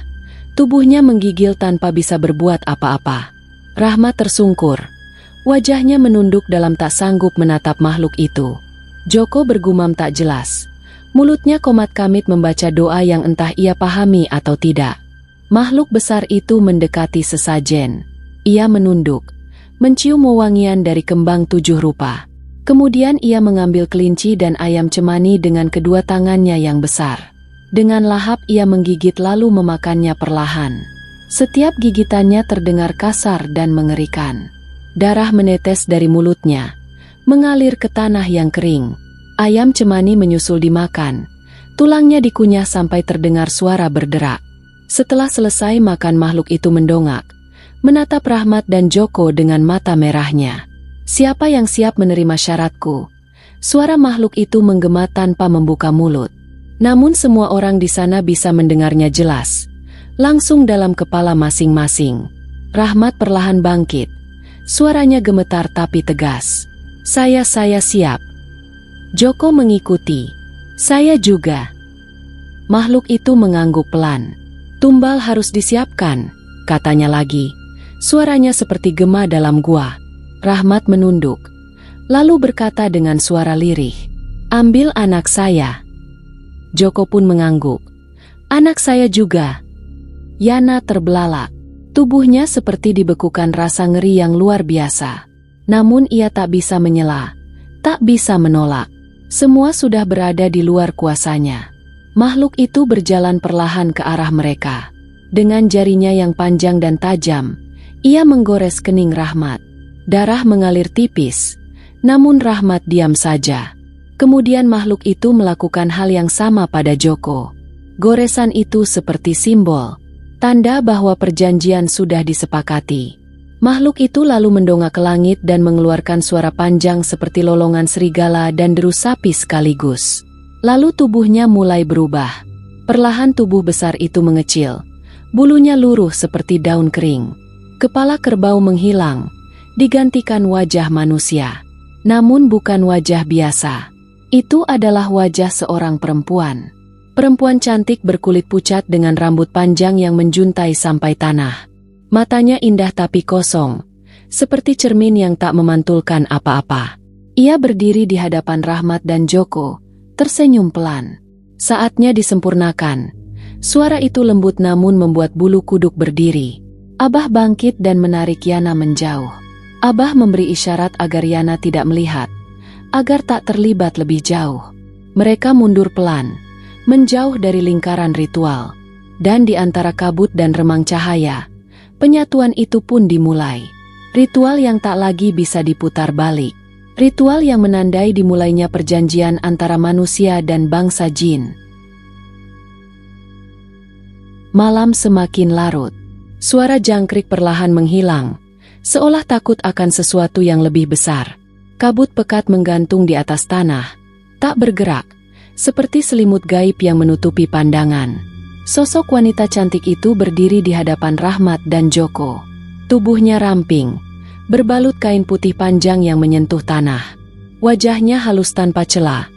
tubuhnya menggigil tanpa bisa berbuat apa-apa. Rahmat tersungkur, wajahnya menunduk dalam tak sanggup menatap makhluk itu. Joko bergumam tak jelas, mulutnya komat-kamit membaca doa yang entah ia pahami atau tidak. Makhluk besar itu mendekati sesajen. Ia menunduk, mencium wewangian dari kembang 7 rupa. Kemudian ia mengambil kelinci dan ayam cemani dengan kedua tangannya yang besar. Dengan lahap ia menggigit lalu memakannya perlahan. Setiap gigitannya terdengar kasar dan mengerikan. Darah menetes dari mulutnya, mengalir ke tanah yang kering. Ayam cemani menyusul dimakan. Tulangnya dikunyah sampai terdengar suara berderak. Setelah selesai makan, makhluk itu mendongak, menatap Rahmat dan Joko dengan mata merahnya. "Siapa yang siap menerima syaratku?" Suara makhluk itu menggema tanpa membuka mulut. Namun semua orang di sana bisa mendengarnya jelas, langsung dalam kepala masing-masing. Rahmat perlahan bangkit. Suaranya gemetar tapi tegas. Saya siap." Joko mengikuti. "Saya juga." Makhluk itu mengangguk pelan. "Tumbal harus disiapkan," katanya lagi. Suaranya seperti gema dalam gua. Rahmat menunduk, lalu berkata dengan suara lirih, "Ambil anak saya." Joko pun mengangguk. "Anak saya juga." Yana terbelalak. Tubuhnya seperti dibekukan rasa ngeri yang luar biasa. Namun ia tak bisa menyela, tak bisa menolak. Semua sudah berada di luar kuasanya. Makhluk itu berjalan perlahan ke arah mereka. Dengan jarinya yang panjang dan tajam, ia menggores kening Rahmat. Darah mengalir tipis, namun Rahmat diam saja. Kemudian makhluk itu melakukan hal yang sama pada Joko. Goresan itu seperti simbol, tanda bahwa perjanjian sudah disepakati. Makhluk itu lalu mendongak ke langit dan mengeluarkan suara panjang seperti lolongan serigala dan deru sapi sekaligus. Lalu tubuhnya mulai berubah. Perlahan tubuh besar itu mengecil, bulunya luruh seperti daun kering. Kepala kerbau menghilang, digantikan wajah manusia. Namun bukan wajah biasa. Itu adalah wajah seorang perempuan. Perempuan cantik berkulit pucat dengan rambut panjang yang menjuntai sampai tanah. Matanya indah tapi kosong, seperti cermin yang tak memantulkan apa-apa. Ia berdiri di hadapan Rahmat dan Joko, tersenyum pelan. Saatnya disempurnakan. Suara itu lembut namun membuat bulu kuduk berdiri. Abah bangkit dan menarik Yana menjauh. Abah memberi isyarat agar Yana tidak melihat, agar tak terlibat lebih jauh. Mereka mundur pelan, menjauh dari lingkaran ritual. Dan di antara kabut dan remang cahaya, penyatuan itu pun dimulai. Ritual yang tak lagi bisa diputar balik. Ritual yang menandai dimulainya perjanjian antara manusia dan bangsa jin. Malam semakin larut. Suara jangkrik perlahan menghilang, seolah takut akan sesuatu yang lebih besar. Kabut pekat menggantung di atas tanah, tak bergerak, seperti selimut gaib yang menutupi pandangan. Sosok wanita cantik itu berdiri di hadapan Rahmat dan Joko. Tubuhnya ramping, berbalut kain putih panjang yang menyentuh tanah. Wajahnya halus tanpa celah,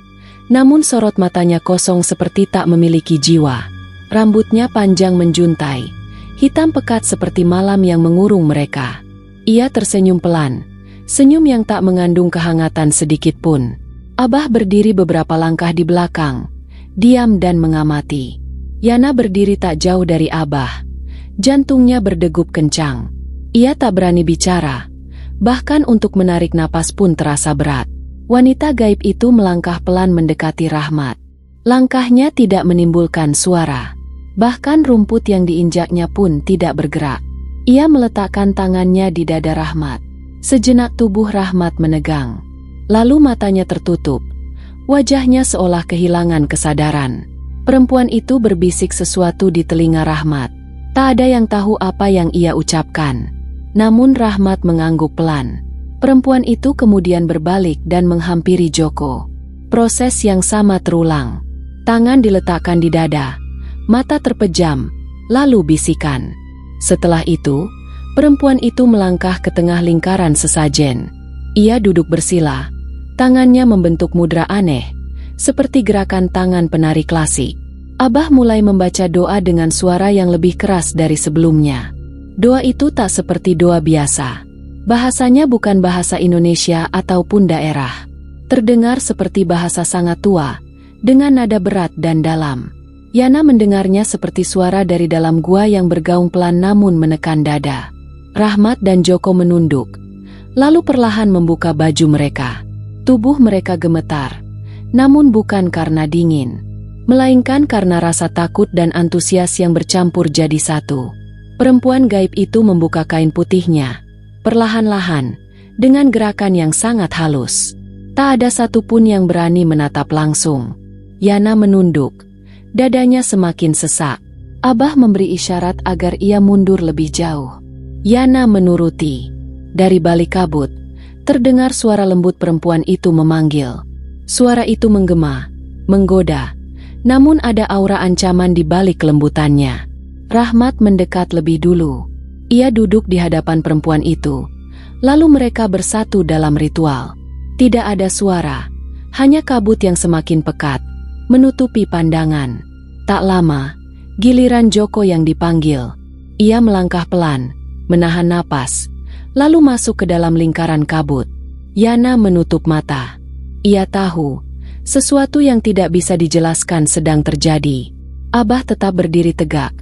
namun sorot matanya kosong seperti tak memiliki jiwa. Rambutnya panjang menjuntai, hitam pekat seperti malam yang mengurung mereka. Ia tersenyum pelan, senyum yang tak mengandung kehangatan sedikit pun. Abah berdiri beberapa langkah di belakang, diam dan mengamati. Yana berdiri tak jauh dari Abah. Jantungnya berdegup kencang. Ia tak berani bicara, bahkan untuk menarik napas pun terasa berat. Wanita gaib itu melangkah pelan mendekati Rahmat. Langkahnya tidak menimbulkan suara. Bahkan rumput yang diinjaknya pun tidak bergerak. Ia meletakkan tangannya di dada Rahmat. Sejenak tubuh Rahmat menegang. Lalu matanya tertutup. Wajahnya seolah kehilangan kesadaran. Perempuan itu berbisik sesuatu di telinga Rahmat. Tak ada yang tahu apa yang ia ucapkan. Namun Rahmat mengangguk pelan. Perempuan itu kemudian berbalik dan menghampiri Joko. Proses yang sama terulang. Tangan diletakkan di dada, mata terpejam, lalu bisikan. Setelah itu, perempuan itu melangkah ke tengah lingkaran sesajen. Ia duduk bersila, tangannya membentuk mudra aneh, seperti gerakan tangan penari klasik. Abah mulai membaca doa dengan suara yang lebih keras dari sebelumnya. Doa itu tak seperti doa biasa. Bahasanya bukan bahasa Indonesia ataupun daerah. Terdengar seperti bahasa sangat tua, dengan nada berat dan dalam. Yana mendengarnya seperti suara dari dalam gua yang bergaung pelan namun menekan dada. Rahmat dan Joko menunduk, lalu perlahan membuka baju mereka. Tubuh mereka gemetar, namun bukan karena dingin, melainkan karena rasa takut dan antusias yang bercampur jadi satu. Perempuan gaib itu membuka kain putihnya, perlahan-lahan, dengan gerakan yang sangat halus. Tak ada satupun yang berani menatap langsung. Yana menunduk, dadanya semakin sesak. Abah memberi isyarat agar ia mundur lebih jauh. Yana menuruti. Dari balik kabut, terdengar suara lembut perempuan itu memanggil. Suara itu menggema, menggoda, namun ada aura ancaman di balik kelembutannya. Rahmat mendekat lebih dulu. Ia duduk di hadapan perempuan itu. Lalu mereka bersatu dalam ritual. Tidak ada suara, hanya kabut yang semakin pekat, menutupi pandangan. Tak lama, giliran Joko yang dipanggil. Ia melangkah pelan, menahan napas, lalu masuk ke dalam lingkaran kabut. Yana menutup mata. Ia tahu, sesuatu yang tidak bisa dijelaskan sedang terjadi. Abah tetap berdiri tegak,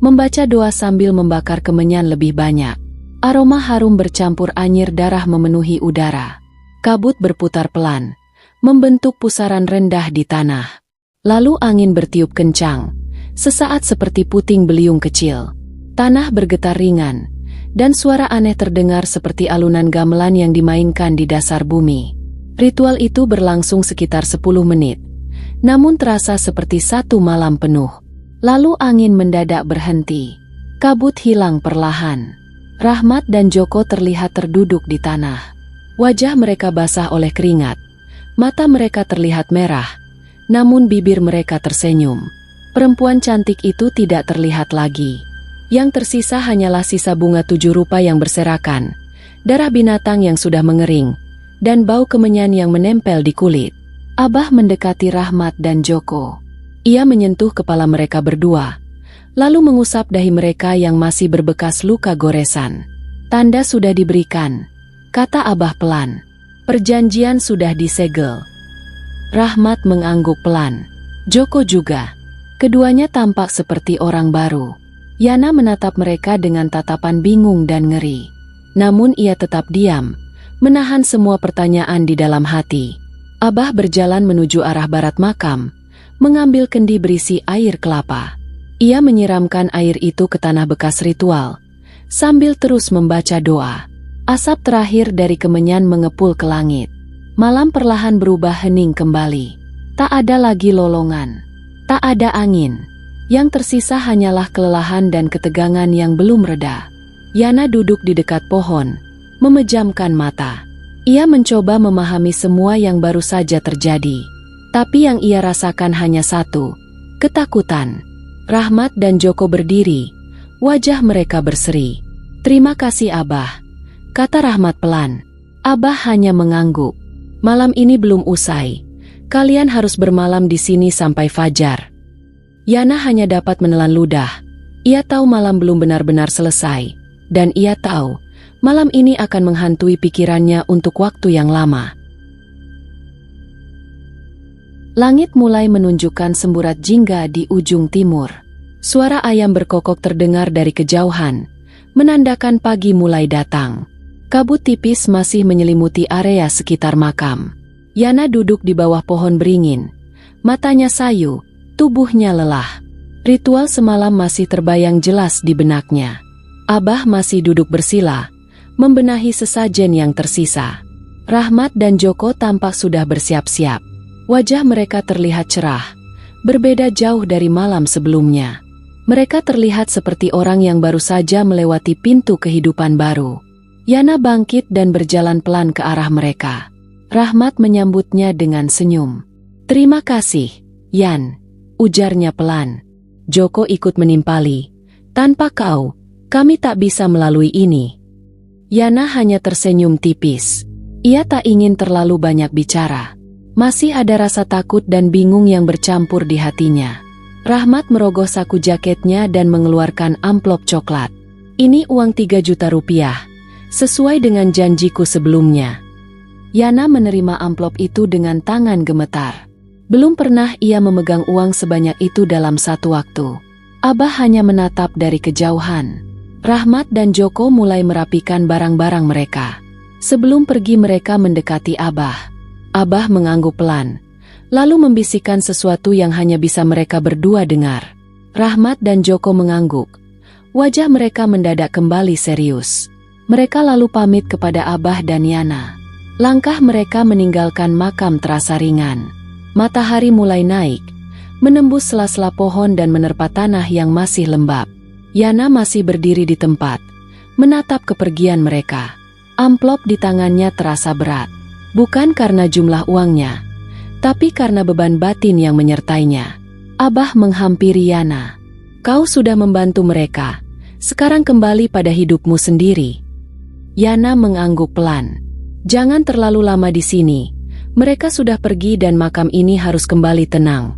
membaca doa sambil membakar kemenyan lebih banyak. Aroma harum bercampur anyir darah memenuhi udara. Kabut berputar pelan, membentuk pusaran rendah di tanah. Lalu angin bertiup kencang, sesaat seperti puting beliung kecil. Tanah bergetar ringan, dan suara aneh terdengar seperti alunan gamelan yang dimainkan di dasar bumi. Ritual itu berlangsung sekitar 10 menit, namun terasa seperti satu malam penuh. Lalu angin mendadak berhenti. Kabut hilang perlahan. Rahmat dan Joko terlihat terduduk di tanah. Wajah mereka basah oleh keringat. Mata mereka terlihat merah, namun bibir mereka tersenyum. Perempuan cantik itu tidak terlihat lagi. Yang tersisa hanyalah sisa bunga 7 rupa yang berserakan, darah binatang yang sudah mengering, dan bau kemenyan yang menempel di kulit. Abah mendekati Rahmat dan Joko. Ia menyentuh kepala mereka berdua, lalu mengusap dahi mereka yang masih berbekas luka goresan. Tanda sudah diberikan, kata Abah pelan. Perjanjian sudah disegel. Rahmat mengangguk pelan. Joko juga. Keduanya tampak seperti orang baru. Yana menatap mereka dengan tatapan bingung dan ngeri. Namun ia tetap diam, menahan semua pertanyaan di dalam hati. Abah berjalan menuju arah barat makam, mengambil kendi berisi air kelapa. Ia menyiramkan air itu ke tanah bekas ritual, sambil terus membaca doa. Asap terakhir dari kemenyan mengepul ke langit. Malam perlahan berubah hening kembali. Tak ada lagi lolongan. Tak ada angin. Yang tersisa hanyalah kelelahan dan ketegangan yang belum reda. Yana duduk di dekat pohon, memejamkan mata. Ia mencoba memahami semua yang baru saja terjadi. Tapi yang ia rasakan hanya satu, ketakutan. Rahmat dan Joko berdiri, wajah mereka berseri. Terima kasih Abah, kata Rahmat pelan. Abah hanya mengangguk. Malam ini belum usai. Kalian harus bermalam di sini sampai fajar. Yana hanya dapat menelan ludah. Ia tahu malam belum benar-benar selesai. Dan ia tahu, Malam ini akan menghantui pikirannya untuk waktu yang lama. Langit mulai menunjukkan semburat jingga di ujung timur. Suara ayam berkokok terdengar dari kejauhan, menandakan pagi mulai datang. Kabut tipis masih menyelimuti area sekitar makam. Yana duduk di bawah pohon beringin. Matanya sayu, tubuhnya lelah. Ritual semalam masih terbayang jelas di benaknya. Abah masih duduk bersila, membenahi sesajen yang tersisa. Rahmat dan Joko tampak sudah bersiap-siap. Wajah mereka terlihat cerah, berbeda jauh dari malam sebelumnya. Mereka terlihat seperti orang yang baru saja melewati pintu kehidupan baru. Yana bangkit dan berjalan pelan ke arah mereka. Rahmat menyambutnya dengan senyum. "Terima kasih, Yan," ujarnya pelan. Joko ikut menimpali. "Tanpa kau, kami tak bisa melalui ini." Yana hanya tersenyum tipis. Ia tak ingin terlalu banyak bicara. Masih ada rasa takut dan bingung yang bercampur di hatinya. Rahmat merogoh saku jaketnya dan mengeluarkan amplop coklat. "Ini uang 3 juta rupiah, sesuai dengan janjiku sebelumnya." Yana menerima amplop itu dengan tangan gemetar. Belum pernah ia memegang uang sebanyak itu dalam satu waktu. Abah hanya menatap dari kejauhan. Rahmat dan Joko mulai merapikan barang-barang mereka. Sebelum pergi mereka mendekati Abah. Abah mengangguk pelan, lalu membisikkan sesuatu yang hanya bisa mereka berdua dengar. Rahmat dan Joko mengangguk. Wajah mereka mendadak kembali serius. Mereka lalu pamit kepada Abah dan Yana. Langkah mereka meninggalkan makam terasa ringan. Matahari mulai naik, menembus sela-sela pohon dan menerpa tanah yang masih lembab. Yana masih berdiri di tempat, menatap kepergian mereka. Amplop di tangannya terasa berat. Bukan karena jumlah uangnya, tapi karena beban batin yang menyertainya. Abah menghampiri Yana. "Kau sudah membantu mereka, sekarang kembali pada hidupmu sendiri." Yana mengangguk pelan. "Jangan terlalu lama di sini. Mereka sudah pergi dan makam ini harus kembali tenang."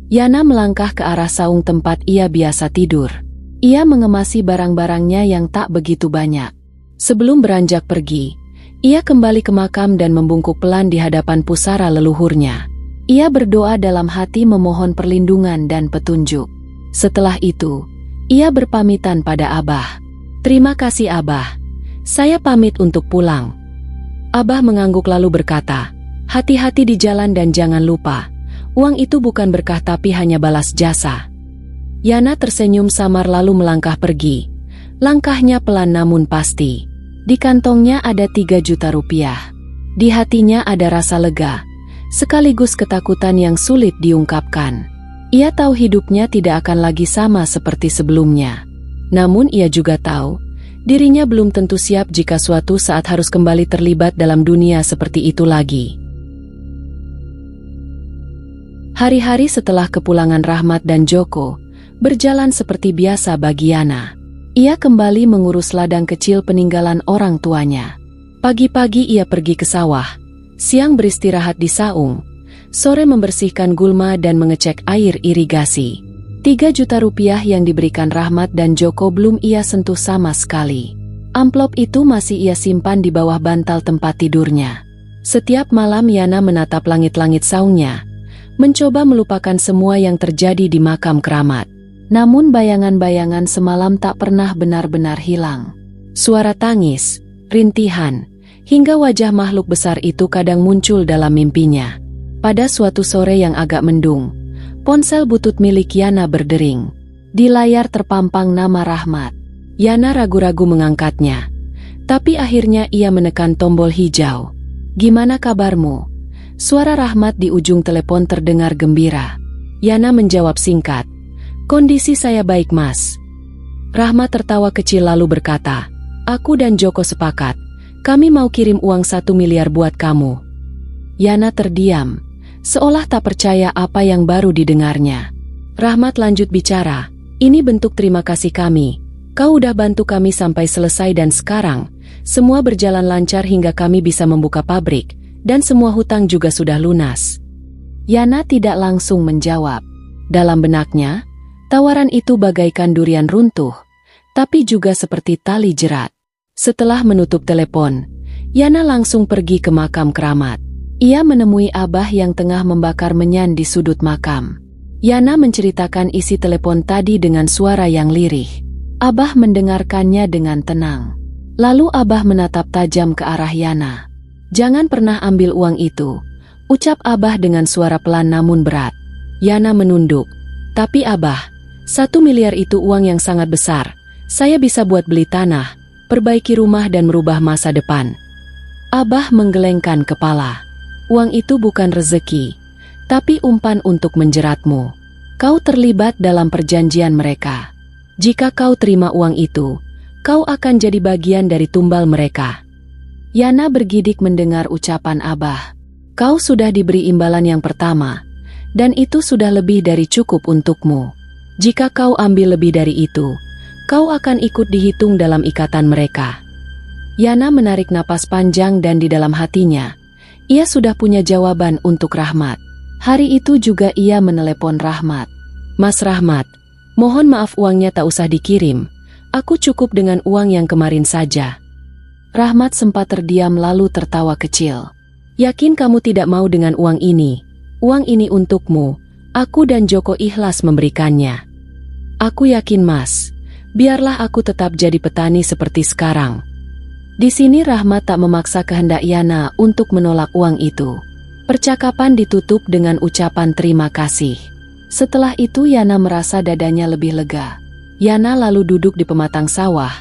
Yana melangkah ke arah saung tempat ia biasa tidur. Ia mengemasi barang-barangnya yang tak begitu banyak. Sebelum beranjak pergi, ia kembali ke makam dan membungkuk pelan di hadapan pusara leluhurnya. Ia berdoa dalam hati memohon perlindungan dan petunjuk. Setelah itu, ia berpamitan pada Abah. "Terima kasih Abah. Saya pamit untuk pulang." Abah mengangguk lalu berkata, "Hati-hati di jalan dan jangan lupa, uang itu bukan berkah tapi hanya balas jasa." Yana tersenyum samar lalu melangkah pergi. Langkahnya pelan namun pasti. Di kantongnya ada 3 juta rupiah. Di hatinya ada rasa lega, sekaligus ketakutan yang sulit diungkapkan. Ia tahu hidupnya tidak akan lagi sama seperti sebelumnya. Namun ia juga tahu, dirinya belum tentu siap jika suatu saat harus kembali terlibat dalam dunia seperti itu lagi. Hari-hari setelah kepulangan Rahmat dan Joko, berjalan seperti biasa bagi Yana. Ia kembali mengurus ladang kecil peninggalan orang tuanya. Pagi-pagi ia pergi ke sawah, siang beristirahat di saung, sore membersihkan gulma dan mengecek air irigasi. 3 juta rupiah yang diberikan Rahmat dan Joko belum ia sentuh sama sekali. Amplop itu masih ia simpan di bawah bantal tempat tidurnya. Setiap malam Yana menatap langit-langit saungnya, mencoba melupakan semua yang terjadi di makam keramat. Namun bayangan-bayangan semalam tak pernah benar-benar hilang. Suara tangis, rintihan, hingga wajah makhluk besar itu kadang muncul dalam mimpinya. Pada suatu sore yang agak mendung, ponsel butut milik Yana berdering. Di layar terpampang nama Rahmat. Yana ragu-ragu mengangkatnya, tapi akhirnya ia menekan tombol hijau. "Gimana kabarmu?" Suara Rahmat di ujung telepon terdengar gembira. Yana menjawab singkat, "Kondisi saya baik, Mas." Rahmat tertawa kecil lalu berkata, "Aku dan Joko sepakat, kami mau kirim uang 1 miliar buat kamu." Yana terdiam, seolah tak percaya apa yang baru didengarnya. Rahmat lanjut bicara, "Ini bentuk terima kasih kami. Kau udah bantu kami sampai selesai dan sekarang, semua berjalan lancar hingga kami bisa membuka pabrik, dan semua hutang juga sudah lunas." Yana tidak langsung menjawab. Dalam benaknya, tawaran itu bagaikan durian runtuh, tapi juga seperti tali jerat. Setelah menutup telepon, Yana langsung pergi ke makam keramat. Ia menemui Abah yang tengah membakar menyan di sudut makam. Yana menceritakan isi telepon tadi dengan suara yang lirih. Abah mendengarkannya dengan tenang. Lalu Abah menatap tajam ke arah Yana. "Jangan pernah ambil uang itu," ucap Abah dengan suara pelan namun berat. Yana menunduk. "Tapi Abah, 1 miliar itu uang yang sangat besar. Saya bisa buat beli tanah, perbaiki rumah dan merubah masa depan." Abah menggelengkan kepala. "Uang itu bukan rezeki, tapi umpan untuk menjeratmu. Kau terlibat dalam perjanjian mereka. Jika kau terima uang itu, kau akan jadi bagian dari tumbal mereka." Yana bergidik mendengar ucapan Abah. "Kau sudah diberi imbalan yang pertama, dan itu sudah lebih dari cukup untukmu. Jika kau ambil lebih dari itu, kau akan ikut dihitung dalam ikatan mereka." Yana menarik napas panjang dan di dalam hatinya, ia sudah punya jawaban untuk Rahmat. Hari itu juga ia menelepon Rahmat. "Mas Rahmat, mohon maaf uangnya tak usah dikirim. Aku cukup dengan uang yang kemarin saja." Rahmat sempat terdiam lalu tertawa kecil. "Yakin kamu tidak mau dengan uang ini? Uang ini untukmu, aku dan Joko ikhlas memberikannya." "Aku yakin Mas, biarlah aku tetap jadi petani seperti sekarang." Di sini Rahmat tak memaksa kehendak Yana untuk menolak uang itu. Percakapan ditutup dengan ucapan terima kasih. Setelah itu Yana merasa dadanya lebih lega. Yana lalu duduk di pematang sawah,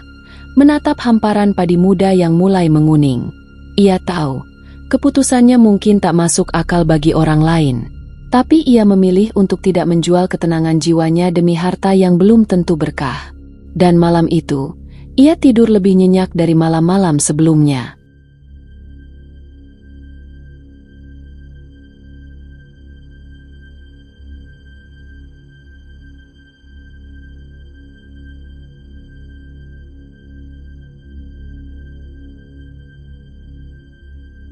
menatap hamparan padi muda yang mulai menguning. Ia tahu, keputusannya mungkin tak masuk akal bagi orang lain. Tapi ia memilih untuk tidak menjual ketenangan jiwanya demi harta yang belum tentu berkah. Dan malam itu, ia tidur lebih nyenyak dari malam-malam sebelumnya.